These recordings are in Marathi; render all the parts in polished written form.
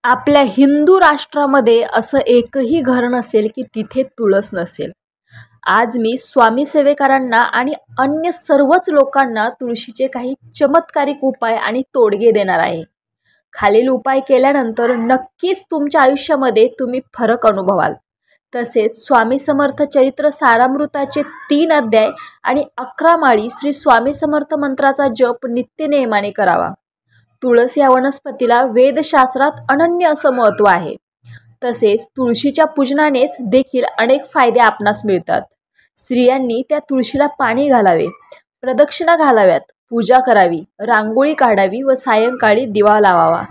आपल्या हिंदू राष्ट्रामध्ये असं एकही घर नसेल की तिथे तुळस नसेल. आज मी स्वामी सेवेकरांना आणि अन्य सर्वच लोकांना तुळशीचे काही चमत्कारिक उपाय आणि तोडगे देणार आहे. खालील उपाय केल्यानंतर नक्कीच तुमच्या आयुष्यामध्ये तुम्ही फरक अनुभवाल. तसेच स्वामी समर्थ चरित्र सारामृताचे 3 अध्याय आणि 11 माळी श्री स्वामी समर्थ मंत्राचा जप नित्यनेमाने करावा. तुळस या वनस्पतीला वेदशास्त्रात अनन्य असं महत्त्व आहे. तसेच तुळशीच्या पूजनानेच देखील अनेक फायदे आपणास मिळतात. स्त्रियांनी त्या तुळशीला पाणी घालावे, प्रदक्षिणा घालाव्यात, पूजा करावी, रांगोळी काढावी व सायंकाळी दिवा लावावा.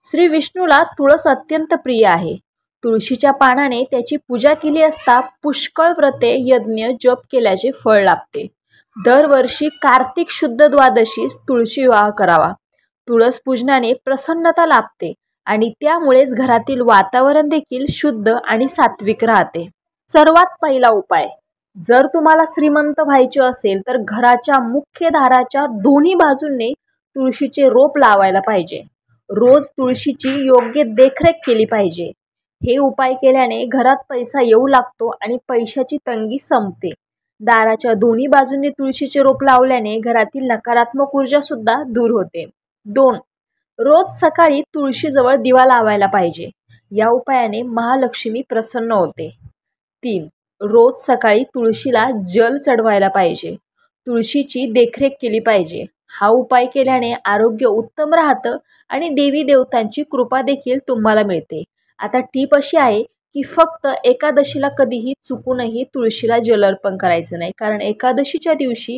श्री विष्णूला तुळस अत्यंत प्रिय आहे. तुळशीच्या पानाने त्याची पूजा केली असता पुष्कळ व्रते, यज्ञ, जप केल्याचे फळ लाभते. दरवर्षी कार्तिक शुद्ध द्वादशीस तुळशी विवाह करावा. तुळस पूजनाने प्रसन्नता लाभते आणि त्यामुळेच घरातील वातावरण देखील शुद्ध आणि सात्विक राहते. सर्वात पहिला उपाय, जर तुम्हाला श्रीमंत व्हायचे असेल तर घराच्या मुख्य दाराच्या दोन्ही बाजूंनी तुळशीचे रोप लावायला पाहिजे. रोज तुळशीची योग्य देखरेख केली पाहिजे. हे उपाय केल्याने घरात पैसा येऊ लागतो आणि पैशाची तंगी संपते. दाराच्या दोन्ही बाजूंनी तुळशीचे रोप लावल्याने घरातील नकारात्मक ऊर्जा सुद्धा दूर होते. 2. रोज सकाळी तुळशीजवळ दिवा लावायला पाहिजे. या उपायाने महालक्ष्मी प्रसन्न होते. 3. रोज सकाळी तुळशीला जल चढवायला पाहिजे. तुळशीची देखरेख केली पाहिजे. हा उपाय केल्याने आरोग्य उत्तम राहतं आणि देवी देवतांची कृपा देखील तुम्हाला मिळते. आता टीप अशी आहे की फक्त एकादशीला कधीही चुकूनही तुळशीला जल अर्पण करायचं नाही, कारण एकादशीच्या दिवशी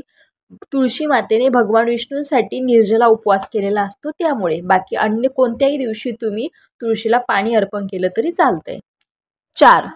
तुळशी मातेने भगवान विष्णूंसाठी निर्जला उपवास केलेला असतो. त्यामुळे बाकी अन्य कोणत्याही दिवशी तुम्ही तुळशीला पाणी अर्पण केलं तरी चालतंय. 4.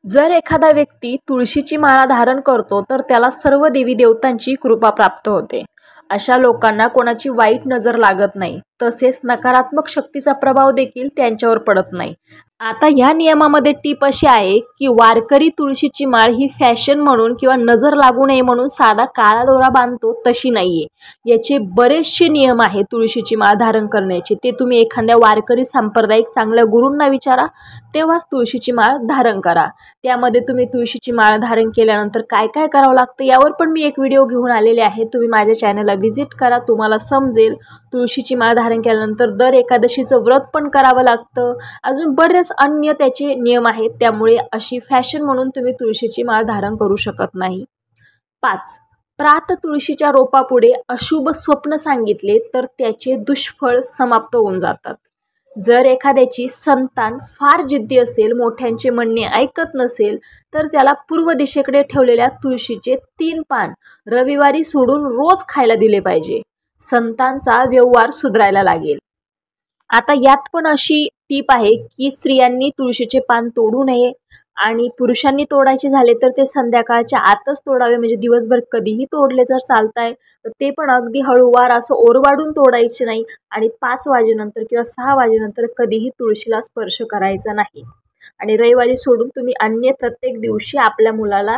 जर एखादा व्यक्ती तुळशीची माळा धारण करतो तर त्याला सर्व देवी देवतांची कृपा प्राप्त होते. अशा लोकांना कोणाची वाईट नजर लागत नाही, तसेच नकारात्मक शक्तीचा प्रभाव देखील त्यांच्यावर पडत नाही. आता ह्या नियमामध्ये टीप अशी आहे की वारकरी तुळशीची माळ ही फॅशन म्हणून किंवा नजर लागू नये म्हणून साधा काळा दोरा बांधतो तशी नाहीये. याचे बरेचसे नियम आहेत तुळशीची माळ धारण करण्याचे. ते तुम्ही एखाद्या वारकरी सांप्रदायिक चांगल्या गुरूंना विचारा, तेव्हाच तुळशीची माळ धारण करा. त्यामध्ये तुम्ही तुळशीची माळ धारण केल्यानंतर काय काय करावं लागतं यावर पण मी एक व्हिडिओ घेऊन आलेले आहे. तुम्ही माझ्या चॅनलला व्हिजिट करा, तुम्हाला समजेल. तुळशीची माळ धारण केल्यानंतर दर एकादशीचं व्रत पण करावं लागतं. अजून बरेच अन्य त्याचे नियम आहेत. त्यामुळे अशी फॅशन म्हणून तुम्ही तुळशीची माळ धारण करू शकत नाही. 5. प्रात तुळशीच्या रोपापुढे अशुभ स्वप्न सांगितले तर त्याचे दुष्फळ समाप्त होऊन जातात. जर एखाद्याची संतान फार जिद्दी असेल, मोठ्यांचे म्हणणे ऐकत नसेल, तर त्याला पूर्व दिशेकडे ठेवलेल्या तुळशीचे 3 पान रविवारी सोडून रोज खायला दिले पाहिजे. संतांचा व्यवहार सुधारायला लागेल. आता यात पण अशी टीप आहे की स्त्रियांनी तुळशीचे पान तोडू नये आणि पुरुषांनी तोडायचे झाले तर ते संध्याकाळच्या आतच तोडावे. म्हणजे दिवसभर कधीही तोडले जर चालताय तर ते पण अगदी हळूवार असं ओरबाडून तोडायचे नाही आणि 5 वाजेनंतर किंवा 6 वाजेनंतर कधीही तुळशीला स्पर्श करायचा नाही. आणि रविवारी सोडून तुम्ही अन्य प्रत्येक दिवशी आपल्या मुलाला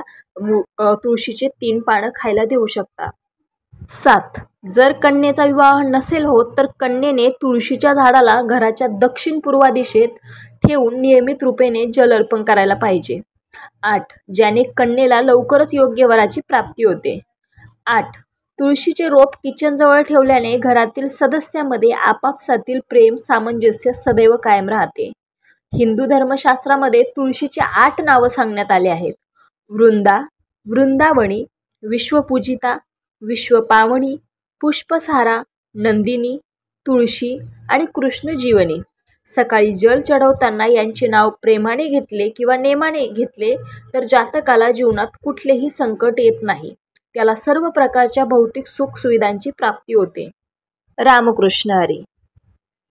तुळशीचे 3 पानं खायला देऊ शकता. 7. जर कन्येचा विवाह नसेल होत तर कन्येने तुळशीच्या झाडाला घराच्या दक्षिण पूर्व दिशेत ठेवून नियमित रूपेने जल अर्पण करायला पाहिजे. 8. ज्याने कन्येला लवकरच योग्य वराची प्राप्ती होते. 8. तुळशीचे रोप किचनजवळ ठेवल्याने घरातील सदस्यामध्ये आपापसातील प्रेम सामंजस्य सदैव कायम राहते. हिंदू धर्मशास्त्रामध्ये तुळशीचे 8 नावं सांगण्यात आले आहेत. वृंदा, वृंदावनी, विश्वपूजिता, विश्वपावनी, पुष्पसारा, नंदिनी, तुळशी आणि कृष्णजीवनी. सकाळी जल चढवताना यांचे नाव प्रेमाने घेतले किंवा नेमाने घेतले तर जातकाला जीवनात कुठलेही संकट येत नाही. त्याला सर्व प्रकारच्या भौतिक सुख सुविधांची प्राप्ती होते. रामकृष्ण हरी.